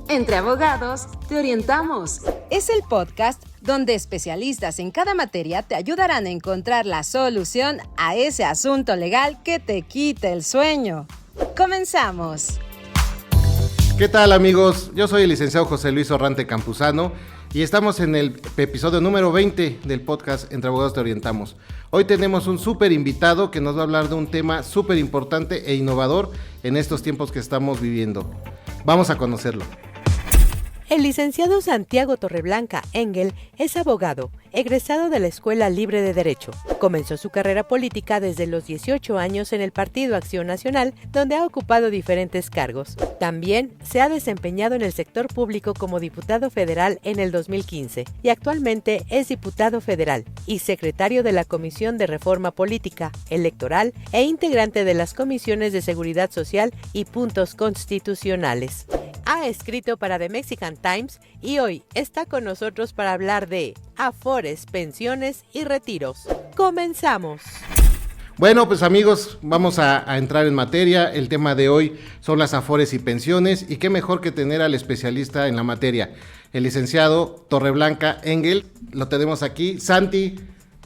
Entre abogados, te orientamos. Es el podcast donde especialistas en cada materia te ayudarán a encontrar la solución a ese asunto legal que te quite el sueño. ¡Comenzamos! ¿Qué tal, amigos? Yo soy el licenciado José Luis Orrante Campuzano y estamos en el episodio número 20 del podcast Entre Abogados Te Orientamos. Hoy tenemos un súper invitado que nos va a hablar de un tema súper importante e innovador en estos tiempos que estamos viviendo. Vamos a conocerlo. El licenciado Santiago Torreblanca Engel es abogado, egresado de la Escuela Libre de Derecho. Comenzó su carrera política desde los 18 años en el Partido Acción Nacional, donde ha ocupado diferentes cargos. También se ha desempeñado en el sector público como diputado federal en el 2015 y actualmente es diputado federal y secretario de la Comisión de Reforma Política, Electoral e integrante de las comisiones de Seguridad Social y Puntos Constitucionales. Ha escrito para The Mexican Times y hoy está con nosotros para hablar de afores, pensiones y retiros. ¡Comenzamos! Bueno, pues amigos, vamos a entrar en materia. El tema de hoy son las afores y pensiones y qué mejor que tener al especialista en la materia, el licenciado Torreblanca Engel. Lo tenemos aquí. Santi,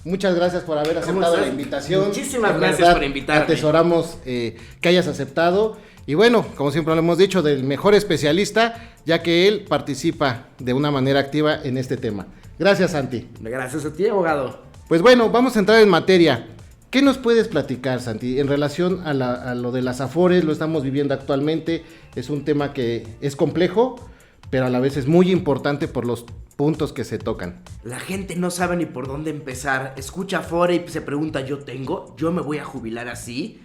muchas gracias por haber aceptado la invitación. Muchísimas gracias por invitarme. Atesoramos que hayas aceptado. Y bueno, como siempre lo hemos dicho, del mejor especialista, ya que él participa de una manera activa en este tema. Gracias, Santi. Gracias a ti, abogado. Pues bueno, vamos a entrar en materia. ¿Qué nos puedes platicar, Santi, en relación a lo de las afores? Lo estamos viviendo actualmente, es un tema que es complejo, pero a la vez es muy importante por los puntos que se tocan. La gente no sabe ni por dónde empezar. Escucha afore y se pregunta, ¿yo me voy a jubilar así?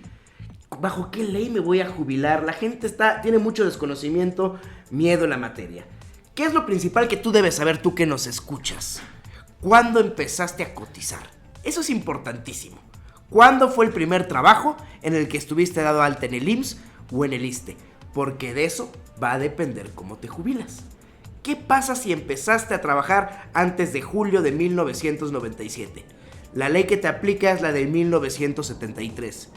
¿Bajo qué ley me voy a jubilar? La gente tiene mucho desconocimiento, miedo en la materia. ¿Qué es lo principal que tú debes saber, tú que nos escuchas? ¿Cuándo empezaste a cotizar? Eso es importantísimo. ¿Cuándo fue el primer trabajo en el que estuviste dado alta en el IMSS o en el ISSSTE? Porque de eso va a depender cómo te jubilas. ¿Qué pasa si empezaste a trabajar antes de julio de 1997? La ley que te aplica es la de 1973.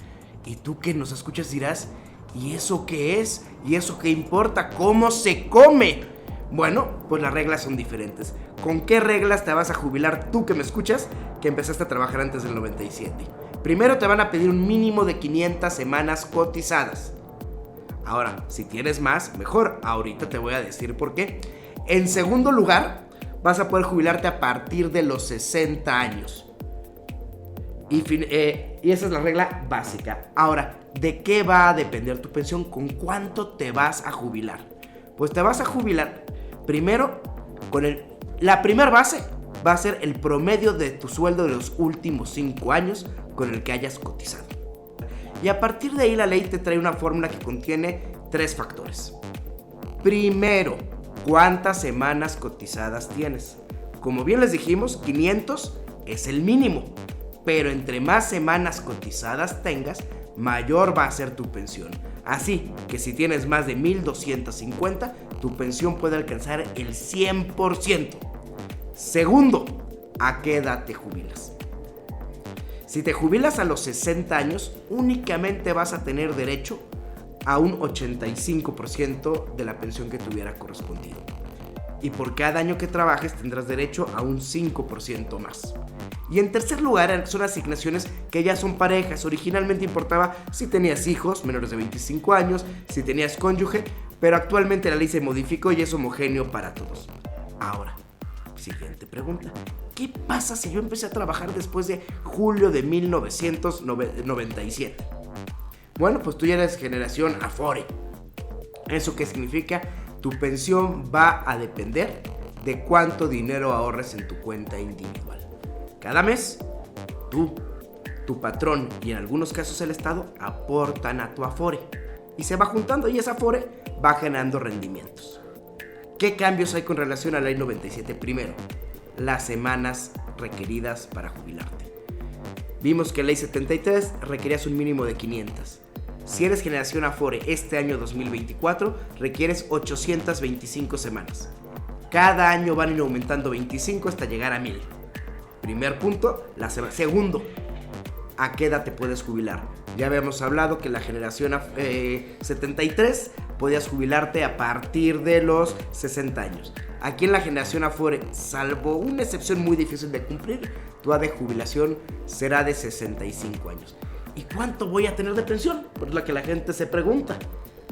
Y tú que nos escuchas dirás, ¿y eso qué es? ¿Y eso qué importa? ¿Cómo se come? Bueno, pues las reglas son diferentes. ¿Con qué reglas te vas a jubilar tú que me escuchas que empezaste a trabajar antes del 97? Primero te van a pedir un mínimo de 500 semanas cotizadas. Ahora, si tienes más, mejor. Ahorita te voy a decir por qué. En segundo lugar, vas a poder jubilarte a partir de los 60 años. Y esa es la regla básica. Ahora, ¿de qué va a depender tu pensión? ¿Con cuánto te vas a jubilar? Pues te vas a jubilar primero con la primera base va a ser el promedio de tu sueldo de los últimos 5 años con el que hayas cotizado. Y a partir de ahí la ley te trae una fórmula que contiene 3 factores. Primero, ¿cuántas semanas cotizadas tienes? Como bien les dijimos, 500 es el mínimo. Pero entre más semanas cotizadas tengas, mayor va a ser tu pensión. Así que si tienes más de 1,250, tu pensión puede alcanzar el 100%. Segundo, ¿a qué edad te jubilas? Si te jubilas a los 60 años, únicamente vas a tener derecho a un 85% de la pensión que te hubiera correspondido. Y por cada año que trabajes tendrás derecho a un 5% más. Y en tercer lugar son asignaciones que ya son parejas. Originalmente importaba si tenías hijos menores de 25 años, si tenías cónyuge, pero actualmente la ley se modificó y es homogéneo para todos. Ahora, siguiente pregunta. ¿Qué pasa si yo empecé a trabajar después de julio de 1997? Bueno, pues tú ya eres generación Afore. ¿Eso qué significa? Tu pensión va a depender de cuánto dinero ahorres en tu cuenta individual. Cada mes, tú, tu patrón y en algunos casos el Estado aportan a tu Afore. Y se va juntando y esa Afore va generando rendimientos. ¿Qué cambios hay con relación a la ley 97? Primero, las semanas requeridas para jubilarte. Vimos que la ley 73 requerías un mínimo de 500. Si eres generación Afore este año 2024, requieres 825 semanas. Cada año van aumentando 25 hasta llegar a 1000. Primer punto, segundo, ¿a qué edad te puedes jubilar? Ya habíamos hablado que la generación 73 podías jubilarte a partir de los 60 años. Aquí en la generación Afore, salvo una excepción muy difícil de cumplir, tu edad de jubilación será de 65 años. ¿Y cuánto voy a tener de pensión? Pues la que la gente se pregunta.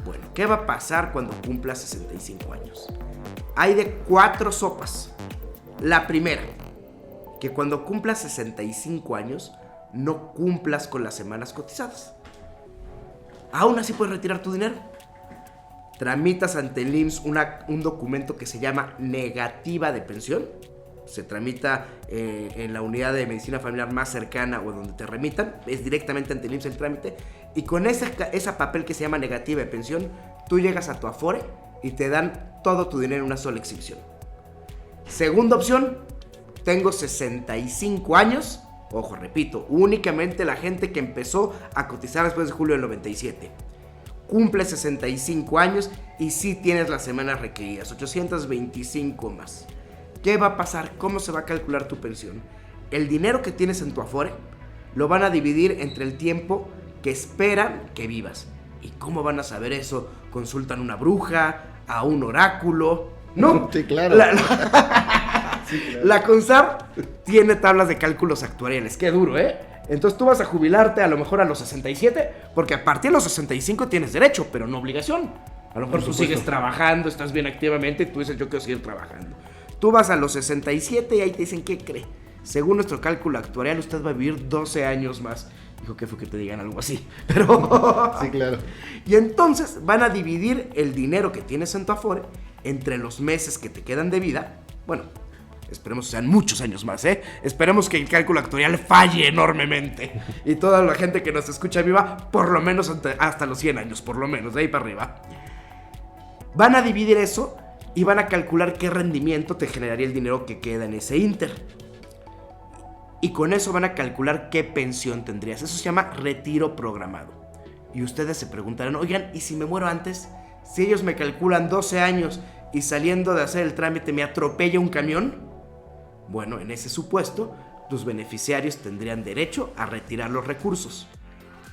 Bueno, ¿qué va a pasar cuando cumplas 65 años? Hay de 4 sopas. La primera, que cuando cumplas 65 años no cumplas con las semanas cotizadas. Aún así puedes retirar tu dinero. Tramitas ante el IMSS un documento que se llama negativa de pensión. Se tramita en la unidad de medicina familiar más cercana o donde te remitan. Es directamente ante el IMSS el trámite. Y con ese papel que se llama negativa de pensión, tú llegas a tu Afore y te dan todo tu dinero en una sola exhibición. Segunda opción, tengo 65 años. Ojo, repito, únicamente la gente que empezó a cotizar después de julio del 97. Cumple 65 años y sí tienes las semanas requeridas, 825 más. ¿Qué va a pasar? ¿Cómo se va a calcular tu pensión? El dinero que tienes en tu Afore lo van a dividir entre el tiempo que esperan que vivas. ¿Y cómo van a saber eso? ¿Consultan una bruja? ¿A un oráculo? No. Sí, claro. La CONSAR tiene tablas de cálculos actuariales. Qué duro, ¿eh? Entonces tú vas a jubilarte a lo mejor a los 67, porque a partir de los 65 tienes derecho, pero no obligación. A lo mejor tú sigues trabajando, estás bien activamente y tú dices, yo quiero seguir trabajando. Tú vas a los 67 y ahí te dicen, ¿qué cree? Según nuestro cálculo actuarial, usted va a vivir 12 años más. Dijo, ¿qué fue que te digan algo así? Pero... Sí, claro. Y entonces van a dividir el dinero que tienes en tu Afore entre los meses que te quedan de vida. Bueno, esperemos que sean muchos años más, ¿eh? Esperemos que el cálculo actuarial falle enormemente. Y toda la gente que nos escucha viva, por lo menos hasta los 100 años, por lo menos, de ahí para arriba. Van a dividir eso y van a calcular qué rendimiento te generaría el dinero que queda en ese inter. Y con eso van a calcular qué pensión tendrías. Eso se llama retiro programado. Y ustedes se preguntarán, oigan, ¿y si me muero antes? Si ellos me calculan 12 años y saliendo de hacer el trámite me atropella un camión. Bueno, en ese supuesto, tus beneficiarios tendrían derecho a retirar los recursos.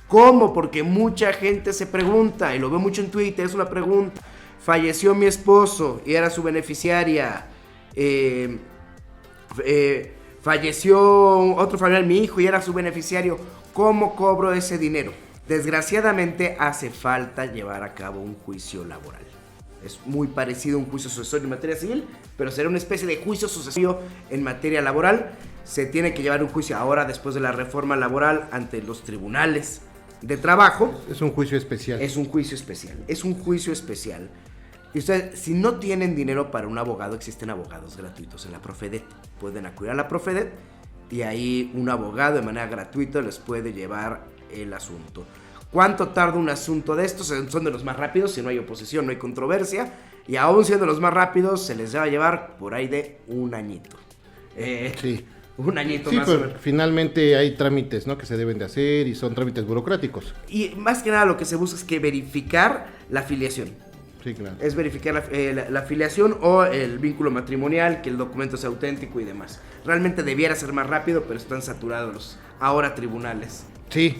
¿Cómo? Porque mucha gente se pregunta, y lo veo mucho en Twitter, es una pregunta. Falleció mi esposo y era su beneficiaria. Falleció otro familiar, mi hijo, y era su beneficiario. ¿Cómo cobro ese dinero? Desgraciadamente hace falta llevar a cabo un juicio laboral. Es muy parecido a un juicio sucesorio en materia civil, pero será una especie de juicio sucesorio en materia laboral. Se tiene que llevar un juicio ahora, después de la reforma laboral, ante los tribunales de trabajo. Es un juicio especial. Es un juicio especial. Es un juicio especial. Y ustedes, si no tienen dinero para un abogado, existen abogados gratuitos en la Profedet. Pueden acudir a la Profedet y ahí un abogado de manera gratuita les puede llevar el asunto. ¿Cuánto tarda un asunto de estos? Son de los más rápidos, si no hay oposición, no hay controversia. Y aún siendo los más rápidos, se les va a llevar por ahí de un añito. Sí. Un añito Sí, más. pero finalmente hay trámites, ¿no?, que se deben de hacer y son trámites burocráticos. Y más que nada lo que se busca es que verificar la filiación. Sí, claro. Es verificar la filiación o el vínculo matrimonial, que el documento sea auténtico y demás. Realmente debiera ser más rápido, pero están saturados los ahora tribunales. Sí,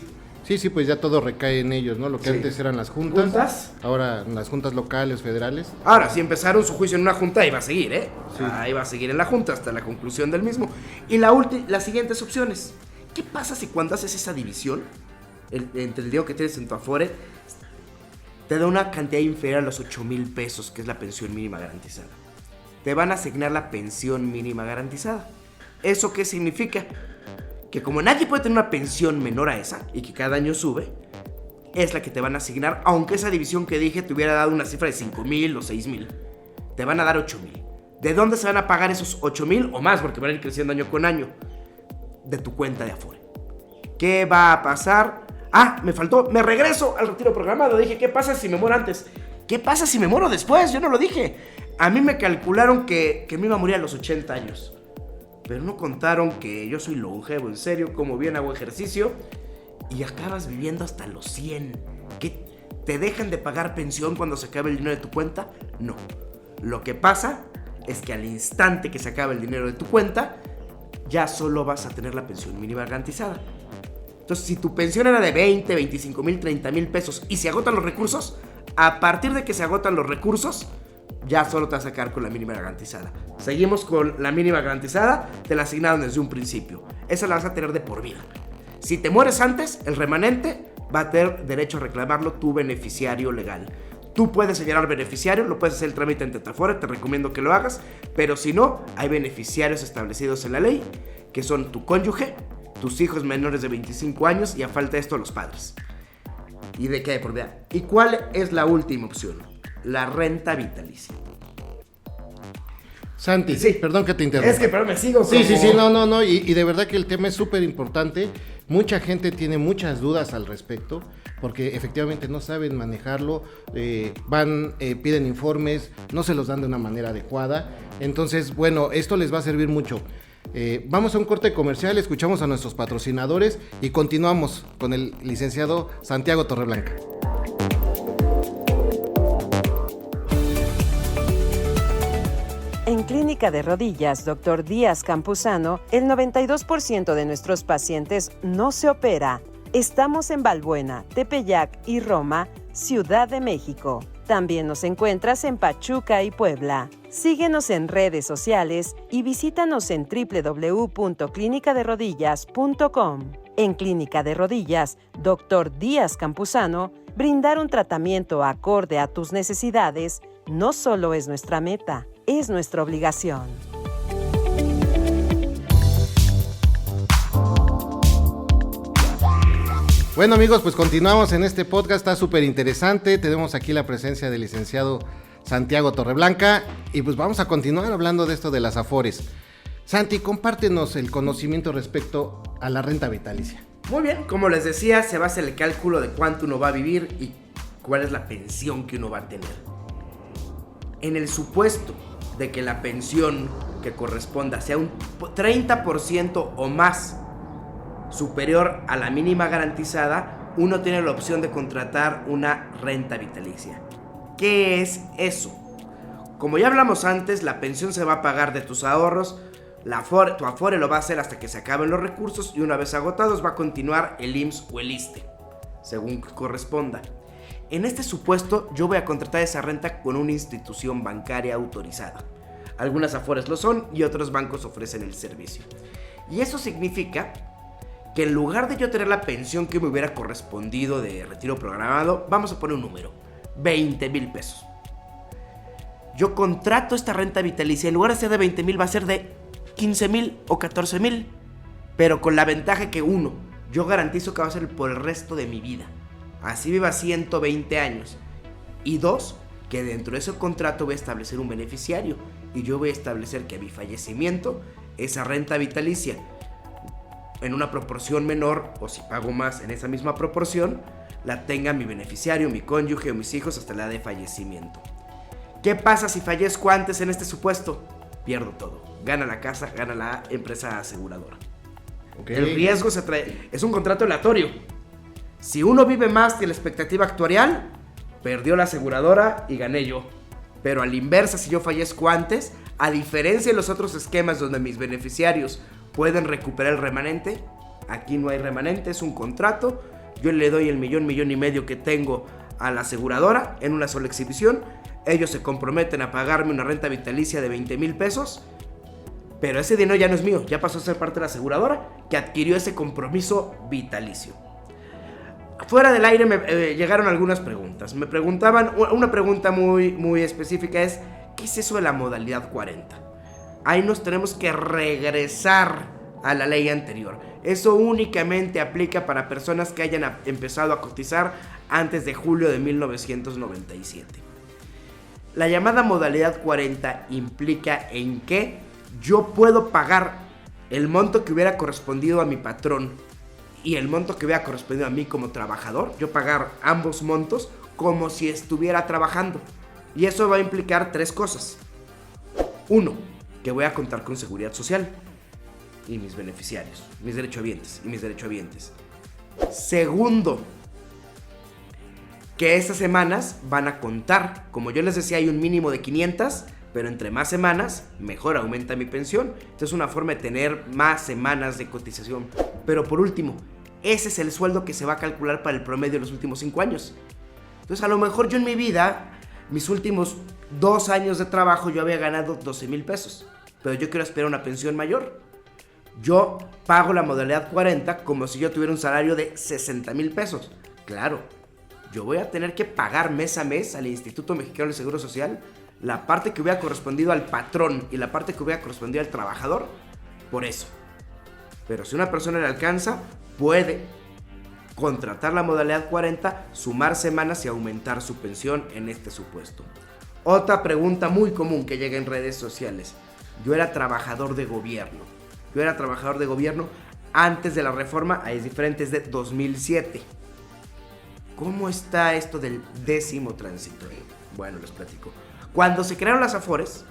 pues ya todo recae en ellos, ¿no? Lo que Sí. antes eran las juntas. ¿Juntas? Ahora las juntas locales, federales. Ahora, si empezaron su juicio en una junta, ahí va a seguir, ¿eh? Sí. Ahí va a seguir en la junta hasta la conclusión del mismo. Y las siguientes opciones. ¿Qué pasa si cuando haces esa división entre el dinero que tienes en tu Afore te da una cantidad inferior a los 8,000 pesos, que es la pensión mínima garantizada? Te van a asignar la pensión mínima garantizada. ¿Eso qué significa? Que como nadie puede tener una pensión menor a esa y que cada año sube, es la que te van a asignar, aunque esa división que dije te hubiera dado una cifra de 5,000 o 6,000. Te van a dar 8,000. ¿De dónde se van a pagar esos 8,000 o más? Porque van a ir creciendo año con año. De tu cuenta de Afore. ¿Qué va a pasar? Ah, me faltó, me regreso al retiro programado. Dije, ¿qué pasa si me muero antes? ¿Qué pasa si me muero después? Yo no lo dije. A mí me calcularon que me iba a morir a los 80 años. Pero no contaron que yo soy longevo, en serio, como bien hago ejercicio. Y acabas viviendo hasta los 100. ¿Qué? ¿Te dejan de pagar pensión cuando se acabe el dinero de tu cuenta? No. Lo que pasa es que al instante que se acabe el dinero de tu cuenta, ya solo vas a tener la pensión mínima garantizada. Entonces, si tu pensión era de 20, 25,000, 30,000 pesos y se agotan los recursos, A partir de que se agotan los recursos, ya solo te vas a quedar con la mínima garantizada. Seguimos con la mínima garantizada, te la asignaron desde un principio. Esa la vas a tener de por vida. Si te mueres antes, el remanente va a tener derecho a reclamarlo tu beneficiario legal. Tú puedes señalar beneficiario, lo puedes hacer el trámite ante Afore, te recomiendo que lo hagas, pero si no, hay beneficiarios establecidos en la ley, que son tu cónyuge, tus hijos menores de 25 años y a falta de esto los padres. ¿Y de qué de por vida? ¿Y cuál es la última opción? La renta vitalicia. Santi, Sí. perdón que te interrumpa. Es que pero me sigo Sí, como- no, y de verdad que el tema es súper importante. Mucha gente tiene muchas dudas al respecto, porque efectivamente no saben manejarlo, piden informes, no se los dan de una manera adecuada. Entonces, bueno, esto les va a servir mucho. Vamos a un corte comercial, escuchamos a nuestros patrocinadores y continuamos con el licenciado Santiago Torreblanca. En Clínica de Rodillas, Dr. Díaz Campuzano, el 92% de nuestros pacientes no se opera. Estamos en Balbuena, Tepeyac y Roma, Ciudad de México. También nos encuentras en Pachuca y Puebla. Síguenos en redes sociales y visítanos en www.clinicaderodillas.com. En Clínica de Rodillas, Dr. Díaz Campuzano, brindar un tratamiento acorde a tus necesidades no solo es nuestra meta, es nuestra obligación. Bueno amigos, pues continuamos en este podcast, está súper interesante, tenemos aquí la presencia del licenciado Santiago Torreblanca y pues vamos a continuar hablando de esto de las Afores. Santi, compártenos el conocimiento respecto a la renta vitalicia. Muy bien, como les decía, se basa en el cálculo de cuánto uno va a vivir y cuál es la pensión que uno va a tener. En el supuesto de que la pensión que corresponda sea un 30% o más superior a la mínima garantizada, uno tiene la opción de contratar una renta vitalicia. ¿Qué es eso? Como ya hablamos antes, la pensión se va a pagar de tus ahorros, tu Afore lo va a hacer hasta que se acaben los recursos y una vez agotados va a continuar el IMSS o el ISSSTE, según corresponda. En este supuesto, yo voy a contratar esa renta con una institución bancaria autorizada. Algunas Afores lo son y otros bancos ofrecen el servicio. Y eso significa que en lugar de yo tener la pensión que me hubiera correspondido de retiro programado, vamos a poner un número, 20,000 pesos. Yo contrato esta renta vitalicia, en lugar de ser de 20,000 va a ser de 15,000 o 14,000, pero con la ventaja que uno, yo garantizo que va a ser por el resto de mi vida, así viva 120 años, y dos, que dentro de ese contrato voy a establecer un beneficiario, y yo voy a establecer que a mi fallecimiento, esa renta vitalicia, en una proporción menor, o si pago más en esa misma proporción, la tenga mi beneficiario, mi cónyuge o mis hijos hasta la edad de fallecimiento. ¿Qué pasa si fallezco antes en este supuesto? Pierdo todo. Gana la casa, gana la empresa aseguradora. Okay. El riesgo es un contrato aleatorio. Si uno vive más que la expectativa actuarial, perdió la aseguradora y gané yo. Pero a la inversa, si yo fallezco antes, a diferencia de los otros esquemas donde mis beneficiarios pueden recuperar el remanente, aquí no hay remanente, es un contrato. Yo le doy el millón y medio que tengo a la aseguradora en una sola exhibición. Ellos se comprometen a pagarme una renta vitalicia de 20,000 pesos, pero ese dinero ya no es mío, ya pasó a ser parte de la aseguradora que adquirió ese compromiso vitalicio. Fuera del aire me llegaron algunas preguntas. Me preguntaban, una pregunta muy específica es, ¿qué es eso de la modalidad 40? Ahí nos tenemos que regresar a la ley anterior. Eso únicamente aplica para personas que hayan empezado a cotizar antes de julio de 1997. La llamada modalidad 40 implica en que yo puedo pagar el monto que hubiera correspondido a mi patrón y el monto que hubiera correspondido a mí como trabajador, yo pagar ambos montos como si estuviera trabajando. Y eso va a implicar tres cosas. Uno, que voy a contar con seguridad social y mis beneficiarios, mis derechohabientes y mis derechohabientes. Segundo, que estas semanas van a contar. Como yo les decía, hay un mínimo de 500, pero entre más semanas, mejor aumenta mi pensión. Entonces es una forma de tener más semanas de cotización. Pero por último, ese es el sueldo que se va a calcular para el promedio de los últimos 5 años. Entonces, a lo mejor yo en mi vida, mis últimos 2 años de trabajo, yo había ganado 12,000 pesos. Pero yo quiero aspirar a una pensión mayor. Yo pago la modalidad 40 como si yo tuviera un salario de 60,000 pesos. Claro, yo voy a tener que pagar mes a mes al Instituto Mexicano del Seguro Social la parte que hubiera correspondido al patrón y la parte que hubiera correspondido al trabajador por eso. Pero si una persona le alcanza, puede contratar la modalidad 40, sumar semanas y aumentar su pensión en este supuesto. Otra pregunta muy común que llega en redes sociales. Yo era trabajador de gobierno. Antes de la reforma, es diferente, es de 2007. ¿Cómo está esto del 10º transitorio? Bueno, les platico. Cuando se crearon las Afores,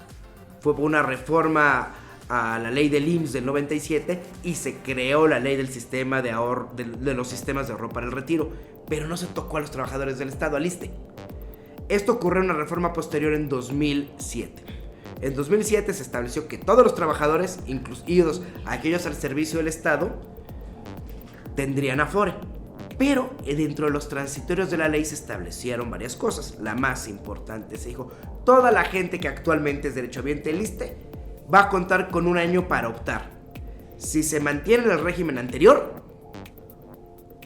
fue por una reforma a la ley del IMSS del 97 y se creó la ley del sistema de ahorro, de los sistemas de ahorro para el retiro, pero no se tocó a los trabajadores del Estado, al ISSSTE. Esto ocurrió en una reforma posterior en 2007. En 2007 se estableció que todos los trabajadores, incluidos aquellos al servicio del Estado, tendrían Afore. Pero dentro de los transitorios de la ley se establecieron varias cosas. La más importante, se dijo, toda la gente que actualmente es derechohabiente del ISSSTE va a contar con 1 año para optar si se mantiene en el régimen anterior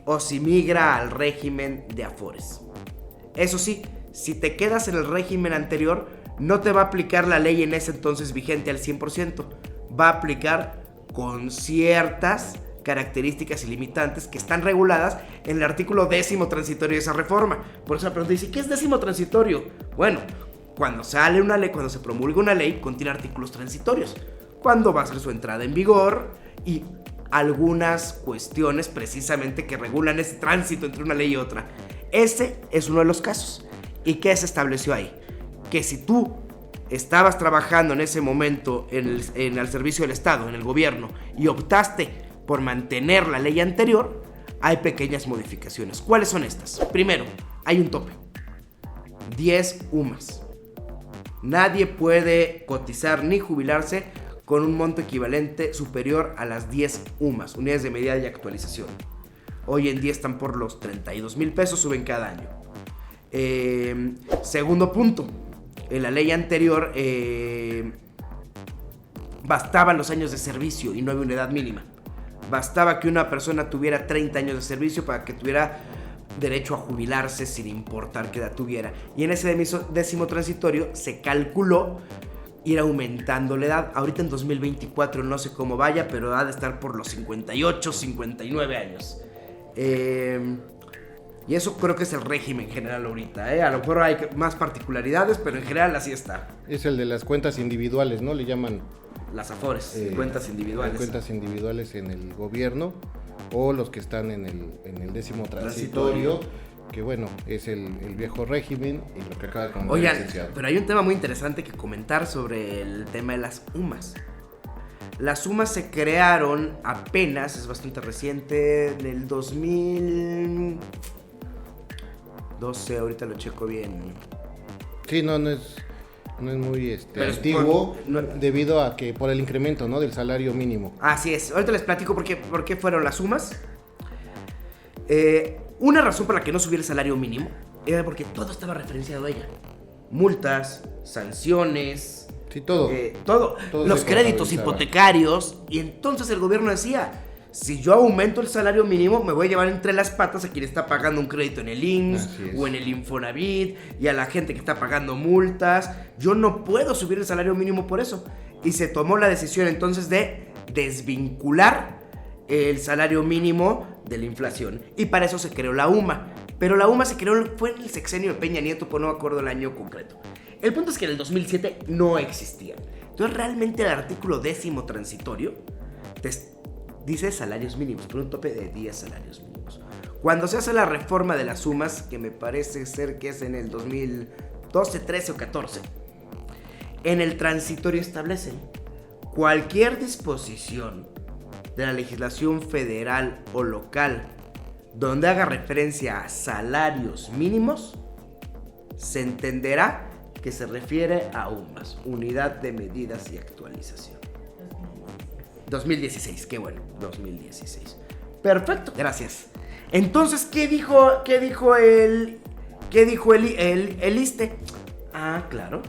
o si migra al régimen de Afores. Eso sí, si te quedas en el régimen anterior, no te va a aplicar la ley en ese entonces vigente al 100%. Va a aplicar con ciertas características y limitantes que están reguladas en el artículo 10º transitorio de esa reforma. Por eso la pregunta dice, ¿qué es 10º transitorio? Bueno, cuando sale una ley, cuando se promulga una ley, contiene artículos transitorios. Cuando va a ser su entrada en vigor y algunas cuestiones precisamente que regulan ese tránsito entre una ley y otra. Ese es uno de los casos. ¿Y qué se estableció ahí? Que si tú estabas trabajando en ese momento en el servicio del Estado, en el gobierno, y optaste por mantener la ley anterior, hay pequeñas modificaciones. ¿Cuáles son estas? Primero, hay un tope. 10 UMAS. Nadie puede cotizar ni jubilarse con un monto equivalente superior a las 10 UMAS, unidades de medida y actualización. Hoy en día están por los 32,000 pesos, suben cada año. Segundo punto, en la ley anterior bastaban los años de servicio y no había una edad mínima. Bastaba que una persona tuviera 30 años de servicio para que tuviera derecho a jubilarse sin importar qué edad tuviera. Y en ese 10º transitorio se calculó ir aumentando la edad. Ahorita en 2024 no sé cómo vaya, pero ha de estar por los 58, 59 años. Y eso creo que es el régimen general ahorita, A lo mejor hay más particularidades, pero en general así está. Es el de las cuentas individuales, ¿no? Le llaman las Afores, cuentas individuales. Cuentas individuales en el gobierno o los que están en el 10º transitorio, que bueno, es el viejo régimen y lo que acaba de comentar. Oigan, pero hay un tema muy interesante que comentar sobre el tema de las UMAS. Las UMAS se crearon apenas, es bastante reciente, en el 2012, ahorita lo checo bien. Sí, no es muy antiguo, debido a que por el incremento, ¿no?, del salario mínimo. Así es, ahorita les platico por qué fueron las UMAS. Una razón por la que no subiera el salario mínimo era porque todo estaba referenciado a ella. Multas, sanciones, sí, todo los créditos hipotecarios. Y entonces el gobierno decía, si yo aumento el salario mínimo, me voy a llevar entre las patas a quien está pagando un crédito en el IMSS o en el Infonavit, y a la gente que está pagando multas. Yo no puedo subir el salario mínimo por eso. Y se tomó la decisión entonces de desvincular el salario mínimo de la inflación. Y para eso se creó la UMA. Pero la UMA fue en el sexenio de Peña Nieto, pues no me acuerdo el año concreto. El punto es que en el 2007 no existía. Entonces realmente el artículo 10º transitorio dice salarios mínimos, con un tope de 10 salarios mínimos. Cuando se hace la reforma de las UMAS, que me parece ser que es en el 2012, 13 o 14, en el transitorio establecen cualquier disposición de la legislación federal o local donde haga referencia a salarios mínimos, se entenderá que se refiere a UMAS, Unidad de Medidas y Actualización. 2016, qué bueno, 2016. Perfecto, gracias. Entonces, ¿qué dijo ¿Qué dijo el ISSSTE? Ah, claro.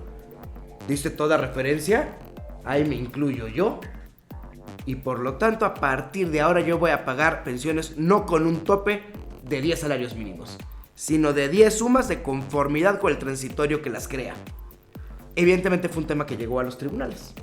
Dice toda referencia, ahí me incluyo yo. Y por lo tanto, a partir de ahora yo voy a pagar pensiones no con un tope de 10 salarios mínimos, sino de 10 sumas de conformidad con el transitorio que las crea. Evidentemente fue un tema que llegó a los tribunales.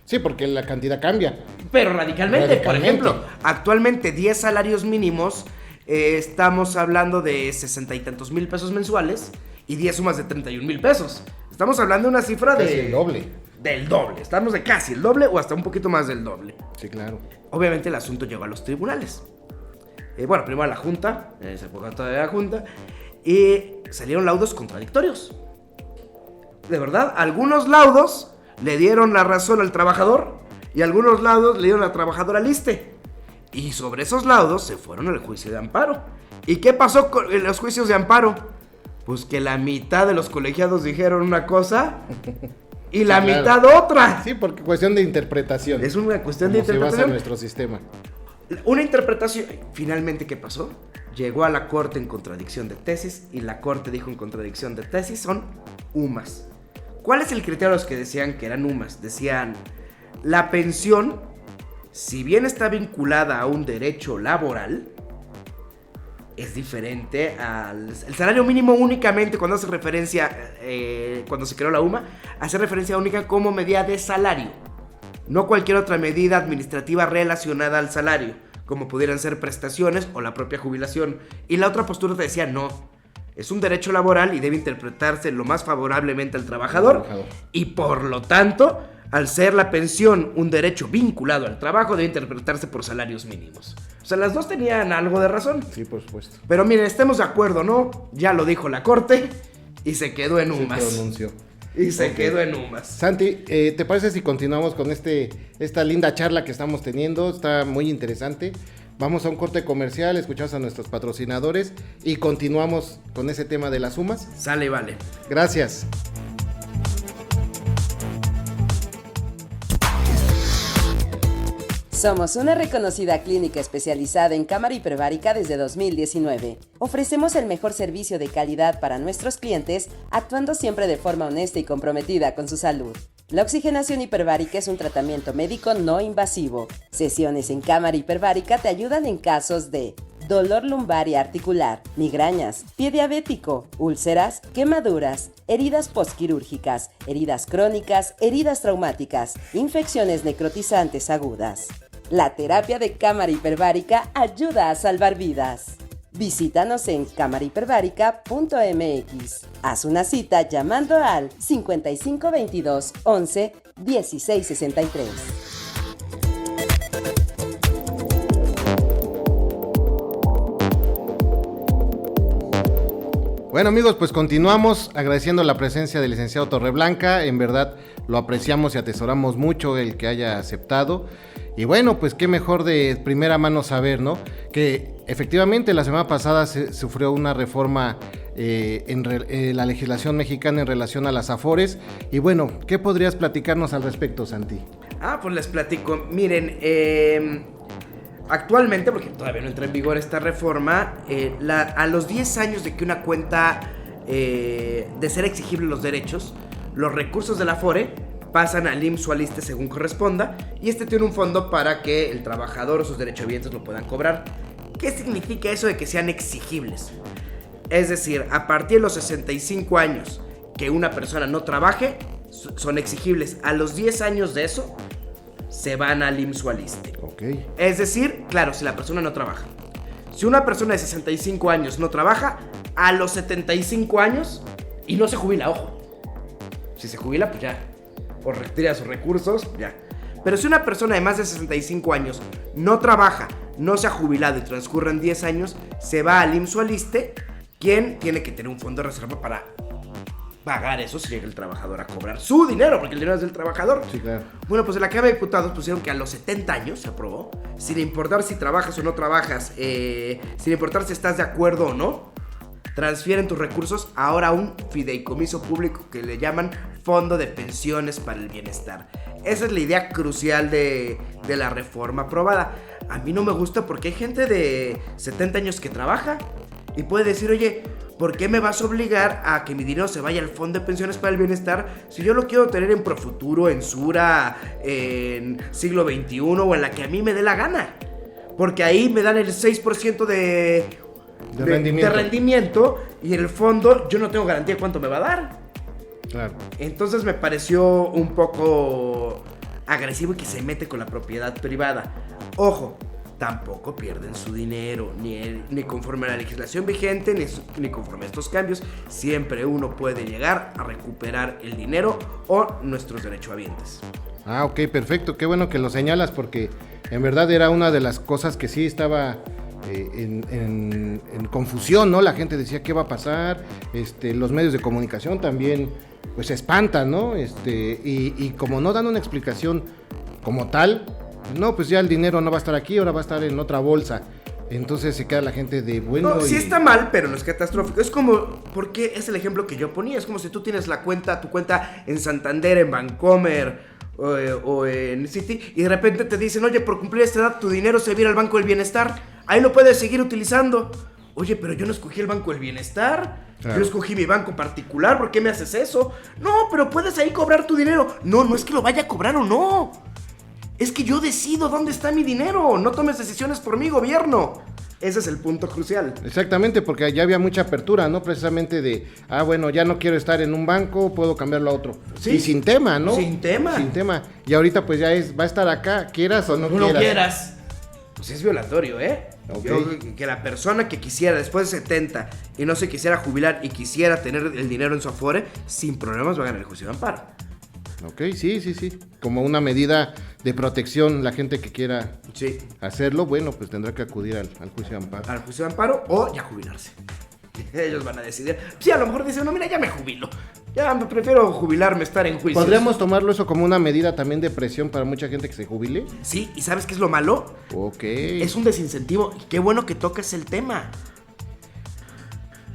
Sí, porque la cantidad cambia. Pero radicalmente. Por ejemplo, actualmente 10 salarios mínimos, estamos hablando de 60 y tantos mil pesos mensuales y 10 sumas de 31 mil pesos. Estamos hablando de una cifra Casi el doble. Del doble. Estamos de casi el doble o hasta un poquito más del doble. Sí, claro. Obviamente el asunto llegó a los tribunales. Bueno, primero a la Junta, en esa época todavía la Junta, y salieron laudos contradictorios. De verdad, algunos laudos le dieron la razón al trabajador y algunos laudos le dieron al trabajador al ISSSTE. Y sobre esos laudos se fueron al juicio de amparo. ¿Y qué pasó en los juicios de amparo? Pues que la mitad de los colegiados dijeron una cosa y la mitad otra. Sí, porque cuestión de interpretación. Es una cuestión de interpretación. Se basa en nuestro sistema. Una interpretación. Finalmente, ¿qué pasó? Llegó a la corte en contradicción de tesis y la corte dijo en contradicción de tesis son UMAS. ¿Cuál es el criterio de los que decían que eran UMAS? Decían, la pensión, si bien está vinculada a un derecho laboral, es diferente al salario mínimo únicamente cuando hace referencia, cuando se creó la UMA, hace referencia única como medida de salario. No cualquier otra medida administrativa relacionada al salario, como pudieran ser prestaciones o la propia jubilación. Y la otra postura te decía, no, es un derecho laboral y debe interpretarse lo más favorablemente al trabajador. Y por lo tanto, al ser la pensión un derecho vinculado al trabajo, debe interpretarse por salarios mínimos. O sea, las dos tenían algo de razón. Sí, por supuesto. Pero miren, estemos de acuerdo, ¿no? Ya lo dijo la corte y se quedó en UMAS. Se pronunció. Y se quedó en UMAS. Santi, ¿te parece si continuamos con esta linda charla que estamos teniendo? Está muy interesante. Vamos a un corte comercial, escuchamos a nuestros patrocinadores y continuamos con ese tema de las sumas. Sale, vale. Gracias. Somos una reconocida clínica especializada en cámara hiperbárica desde 2019. Ofrecemos el mejor servicio de calidad para nuestros clientes, actuando siempre de forma honesta y comprometida con su salud. La oxigenación hiperbárica es un tratamiento médico no invasivo. Sesiones en cámara hiperbárica te ayudan en casos de dolor lumbar y articular, migrañas, pie diabético, úlceras, quemaduras, heridas postquirúrgicas, heridas crónicas, heridas traumáticas, infecciones necrotizantes agudas. La terapia de cámara hiperbárica ayuda a salvar vidas. Visítanos en camarahiperbárica.mx. Haz una cita llamando al 5522 11 1663. Bueno amigos, pues continuamos agradeciendo la presencia del licenciado Torreblanca. En verdad lo apreciamos y atesoramos mucho el que haya aceptado. Y bueno, pues qué mejor de primera mano saber, ¿no? Que efectivamente la semana pasada se sufrió una reforma en la legislación mexicana en relación a las afores. Y bueno, ¿qué podrías platicarnos al respecto, Santi? Pues les platico. Miren, actualmente, porque todavía no entra en vigor esta reforma, a los 10 años de que una cuenta, de ser exigible los derechos, los recursos del Afore pasan al IMSS o al ISSSTE según corresponda, y este tiene un fondo para que el trabajador o sus derechohabientes lo puedan cobrar. ¿Qué significa eso de que sean exigibles? Es decir, a partir de los 65 años que una persona no trabaje, son exigibles. A los 10 años de eso, se van al IMSS o al ISSSTE. Okay. Es decir, claro, si la persona no trabaja. Si una persona de 65 años no trabaja, a los 75 años, y no se jubila, ojo. Si se jubila, pues ya, o retira sus recursos, ya. Pero si una persona de más de 65 años no trabaja, no se ha jubilado y transcurren 10 años, se va al IMSS o al ISSSTE, quien tiene que tener un fondo de reserva para pagar eso si llega el trabajador a cobrar su dinero, porque el dinero es del trabajador. Sí, claro. Bueno, pues en la Cámara de Diputados pusieron que a los 70 años se aprobó, sin importar si trabajas o no trabajas, sin importar si estás de acuerdo o no, transfieren tus recursos ahora a un fideicomiso público que le llaman Fondo de Pensiones para el Bienestar. Esa es la idea crucial de la reforma aprobada. A mí no me gusta porque hay gente de 70 años que trabaja y puede decir, oye, ¿por qué me vas a obligar a que mi dinero se vaya al Fondo de Pensiones para el Bienestar si yo lo quiero tener en Profuturo, en Sura, en Siglo XXI o en la que a mí me dé la gana? Porque ahí me dan el 6% de rendimiento y en el fondo yo no tengo garantía de cuánto me va a dar. Claro. Entonces me pareció un poco agresivo y que se mete con la propiedad privada. Ojo, tampoco pierden su dinero, ni conforme a la legislación vigente, ni conforme a estos cambios. Siempre uno puede llegar a recuperar el dinero o nuestros derechohabientes. Ah, ok, perfecto. Qué bueno que lo señalas porque en verdad era una de las cosas que sí estaba en confusión, ¿no? La gente decía, ¿qué va a pasar? Los medios de comunicación también, pues se espantan, ¿no? Y como no dan una explicación como tal, no, pues ya el dinero no va a estar aquí, ahora va a estar en otra bolsa. Entonces se queda la gente de bueno. No, sí está mal, pero no es catastrófico. Es como, porque es el ejemplo que yo ponía. Es como si tú tienes tu cuenta en Santander, en Bancomer o en Citi, y de repente te dicen, oye, por cumplir esta edad tu dinero se va a ir al Banco del Bienestar. Ahí lo puedes seguir utilizando. Oye, pero yo no escogí el Banco del Bienestar. Claro. Yo escogí mi banco particular. ¿Por qué me haces eso? No, pero puedes ahí cobrar tu dinero. No es que lo vaya a cobrar o no. Es que yo decido dónde está mi dinero. No tomes decisiones por mi gobierno. Ese es el punto crucial. Exactamente, porque ya había mucha apertura, ¿no? Precisamente de, bueno, ya no quiero estar en un banco, puedo cambiarlo a otro. Sí. Y sin tema, ¿no? Sin tema. Y ahorita pues ya va a estar acá, quieras o no quieras. No quieras. Pues es violatorio, ¿eh? Okay. Que la persona que quisiera después de 70 y no se quisiera jubilar y quisiera tener el dinero en su Afore, sin problemas va a ganar el juicio de amparo. Ok, sí. Como una medida de protección, la gente que quiera hacerlo, bueno, pues tendrá que acudir al juicio de amparo. Al juicio de amparo o ya jubilarse. Ellos van a decidir. Sí, a lo mejor dicen, no, mira, ya me jubilo. Ya prefiero jubilarme, estar en juicio. ¿Podríamos tomarlo eso como una medida también de presión para mucha gente que se jubile? Sí, ¿y sabes qué es lo malo? Ok. Es un desincentivo. Y qué bueno que tocas el tema.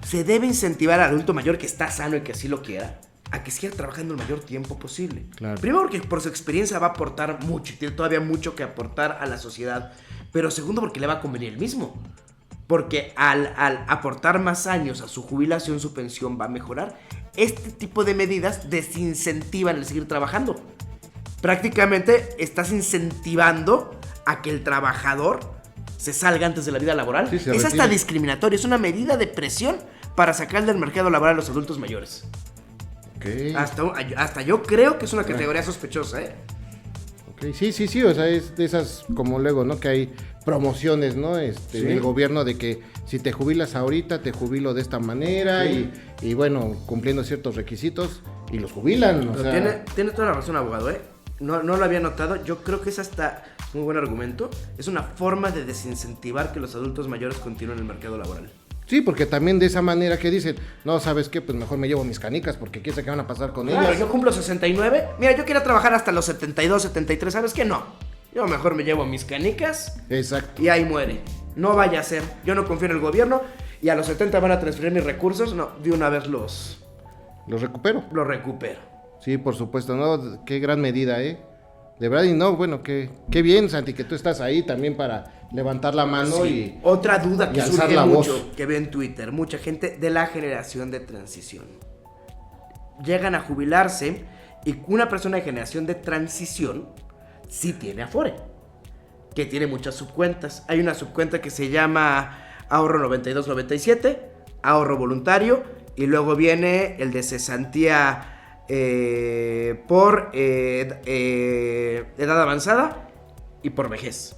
Se debe incentivar al adulto mayor que está sano y que así lo quiera a que siga trabajando el mayor tiempo posible. Claro. Primero porque por su experiencia va a aportar mucho y tiene todavía mucho que aportar a la sociedad. Pero segundo porque le va a convenir el mismo. Porque al aportar más años a su jubilación, su pensión va a mejorar. Este tipo de medidas desincentivan el seguir trabajando. Prácticamente estás incentivando a que el trabajador se salga antes de la vida laboral. Sí, es hasta discriminatorio, es una medida de presión para sacar del mercado laboral a los adultos mayores. Okay. Hasta yo creo que es una categoría sospechosa, ¿eh? Okay. Sí, o sea, es de esas como luego, ¿no? Que hay promociones, ¿no? Del gobierno de que si te jubilas ahorita, te jubilo de esta manera y bueno, cumpliendo ciertos requisitos y los jubilan. O sea... Tiene toda la razón, abogado, ¿eh? No lo había notado. Yo creo que es hasta muy buen argumento. Es una forma de desincentivar que los adultos mayores continúen en el mercado laboral. Sí, porque también de esa manera que dicen, no, ¿sabes qué? Pues mejor me llevo mis canicas porque quién sabe qué van a pasar con ellas. Yo cumplo 69. Mira, yo quiero trabajar hasta los 72, 73. ¿Sabes qué? No. Yo mejor me llevo mis canicas. Exacto. Y ahí muere. No vaya a ser. Yo no confío en el gobierno y a los 70 van a transferir mis recursos. No, de una vez los recupero. Los recupero. Sí, por supuesto. No, qué gran medida, ¿eh? De verdad, y no, bueno, qué bien, Santi, que tú estás ahí también para levantar la mano y otra duda que surge la mucho, voz. Que veo en Twitter, mucha gente de la generación de transición. Llegan a jubilarse y una persona de generación de transición sí tiene Afore, que tiene muchas subcuentas. Hay una subcuenta que se llama Ahorro 9297, Ahorro Voluntario, y luego viene el de cesantía por edad avanzada y por vejez.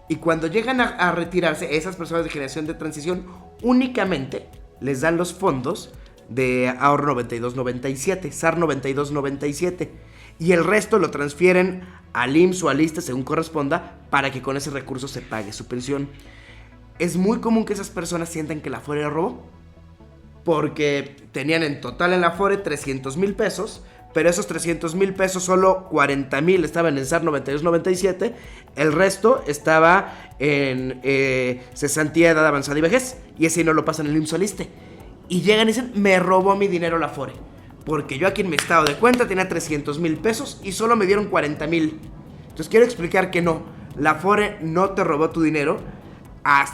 Y cuando llegan a retirarse, esas personas de generación de transición únicamente les dan los fondos de ahorro 9297, SAR 9297, y el resto lo transfieren al IMSS o al ISSSTE según corresponda para que con ese recurso se pague su pensión. Es muy común que esas personas sientan que la Afore era robo, porque tenían en total en la Afore 300,000 pesos, pero esos 300,000 pesos solo 40,000 estaban en SAR 9297, el resto estaba en cesantía, edad avanzada y vejez, y ese no lo pasan en el IMSS o el ISSSTE. Y llegan y dicen, me robó mi dinero la Afore, porque yo aquí en mi estado de cuenta tenía 300,000 pesos y solo me dieron 40,000. Entonces quiero explicar que no, la Afore no te robó tu dinero.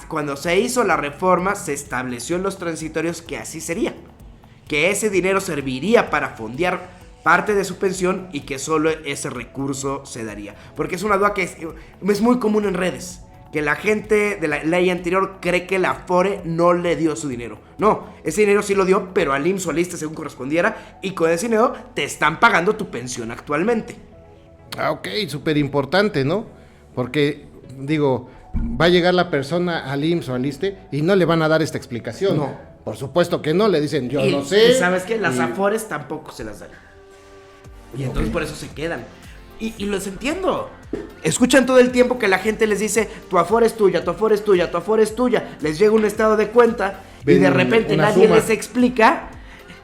cuando se hizo la reforma, se estableció en los transitorios que así sería. Que ese dinero serviría para fondear parte de su pensión y que solo ese recurso se daría. Porque es una duda que es muy común en redes. Que la gente de la ley anterior cree que la Afore no le dio su dinero. No, ese dinero sí lo dio, pero al IMSS o al ISSSTE según correspondiera. Y con ese dinero te están pagando tu pensión actualmente. Ah, ok, súper importante, ¿no? Porque, digo, va a llegar la persona al IMSS o al ISSSTE y no le van a dar esta explicación. No. Por supuesto que no, le dicen, yo Y, no sé. y ¿sabes qué? Las Afores tampoco se las dan. Y entonces por eso se quedan. Y los entiendo. Escuchan todo el tiempo que la gente les dice, tu Afore es tuya, tu Afore es tuya, tu Afore es tuya. Les llega un estado de cuenta y de repente nadie les explica.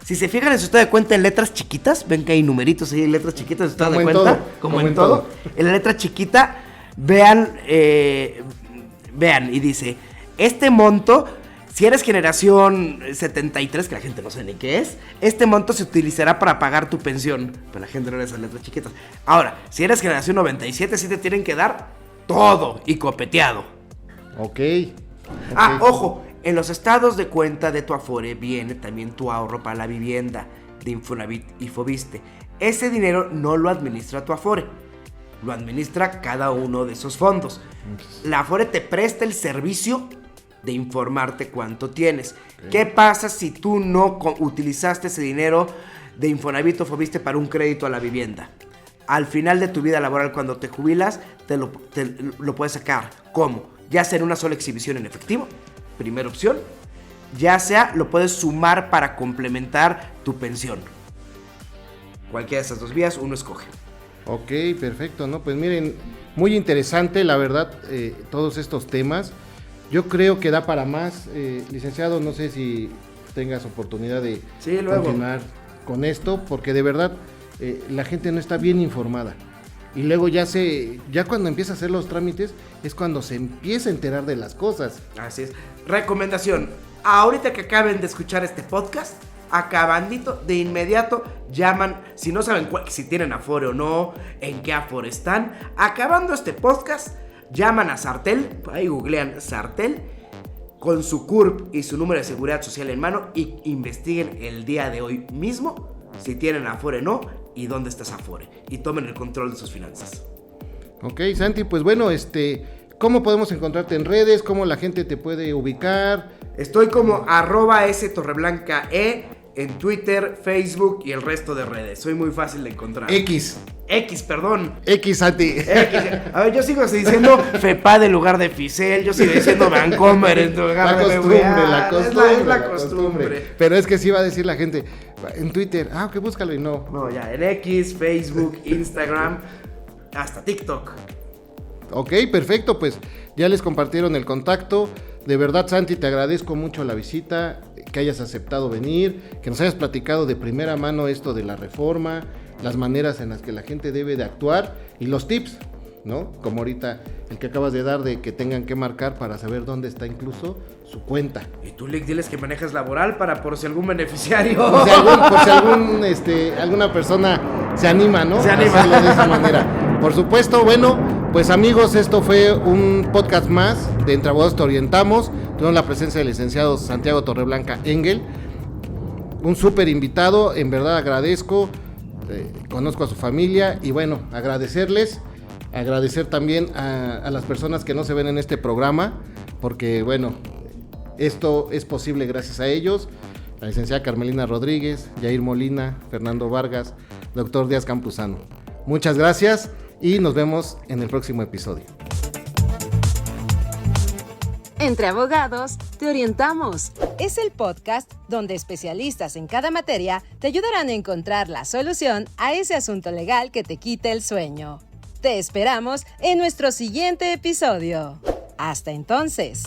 Si se fijan en su estado de cuenta en letras chiquitas, ven que hay numeritos ahí en letras chiquitas en su estado de cuenta. Como en todo. En la letra chiquita, vean y dice, este monto, si eres generación 73, que la gente no sabe ni qué es, este monto se utilizará para pagar tu pensión. Pero la gente no lee esas letras chiquitas. Ahora, si eres generación 97, sí te tienen que dar todo y copeteado. Ok. Ah, ojo, en los estados de cuenta de tu Afore viene también tu ahorro para la vivienda de Infonavit y Fobiste. Ese dinero no lo administra tu Afore, lo administra cada uno de esos fondos. La Afore te presta el servicio de informarte cuánto tienes. Okay. ¿Qué pasa si tú no utilizaste ese dinero de Infonavit o Fobiste para un crédito a la vivienda? Al final de tu vida laboral, cuando te jubilas, te lo puedes sacar. ¿Cómo? Ya sea en una sola exhibición en efectivo, primera opción. Ya sea lo puedes sumar para complementar tu pensión. Cualquiera de esas dos vías, uno escoge. Ok, perfecto, ¿no? Pues miren, muy interesante, la verdad, todos estos temas. Yo creo que da para más, licenciado, no sé si tengas oportunidad de continuar con esto, porque de verdad la gente no está bien informada. Y luego ya cuando empieza a hacer los trámites es cuando se empieza a enterar de las cosas. Así es. Recomendación, ahorita que acaben de escuchar este podcast, acabandito, de inmediato llaman, si no saben si tienen Afore o no, en qué Afore están, acabando este podcast, llaman a Sartel, ahí googlean Sartel, con su CURP y su número de seguridad social en mano y investiguen el día de hoy mismo si tienen Afore o no y dónde está esa Afore y tomen el control de sus finanzas. Ok, Santi, pues bueno, ¿cómo podemos encontrarte en redes? ¿Cómo la gente te puede ubicar? Estoy como @storreblancae en Twitter, Facebook y el resto de redes. Soy muy fácil de encontrar. X, Santi. A ver, yo sigo diciendo FEPAD en lugar de FICEL. Yo sigo diciendo Vancomer en lugar de BBVA. La costumbre. Pero es que sí va a decir la gente en Twitter, que búscalo y no. No, ya, en X, Facebook, Instagram, hasta TikTok. Ok, perfecto, pues ya les compartieron el contacto. De verdad, Santi, te agradezco mucho la visita, que hayas aceptado venir, que nos hayas platicado de primera mano esto de la reforma, las maneras en las que la gente debe de actuar y los tips, ¿no? Como ahorita el que acabas de dar de que tengan que marcar para saber dónde está incluso su cuenta. Y tú, Lick, diles que manejas laboral para por si algún beneficiario. Por si alguna persona se anima, ¿no? Se anima. A hacerlo de esa manera. Por supuesto, bueno, pues amigos, esto fue un podcast más de Entre Abogados Te Orientamos. Tuvimos la presencia del licenciado Santiago Torreblanca Engel, un súper invitado, en verdad agradezco, conozco a su familia y bueno, agradecer también a las personas que no se ven en este programa, porque bueno, esto es posible gracias a ellos, la licenciada Carmelina Rodríguez, Yair Molina, Fernando Vargas, doctor Díaz Campuzano. Muchas gracias y nos vemos en el próximo episodio. Entre Abogados Te Orientamos. Es el podcast donde especialistas en cada materia te ayudarán a encontrar la solución a ese asunto legal que te quite el sueño. Te esperamos en nuestro siguiente episodio. Hasta entonces.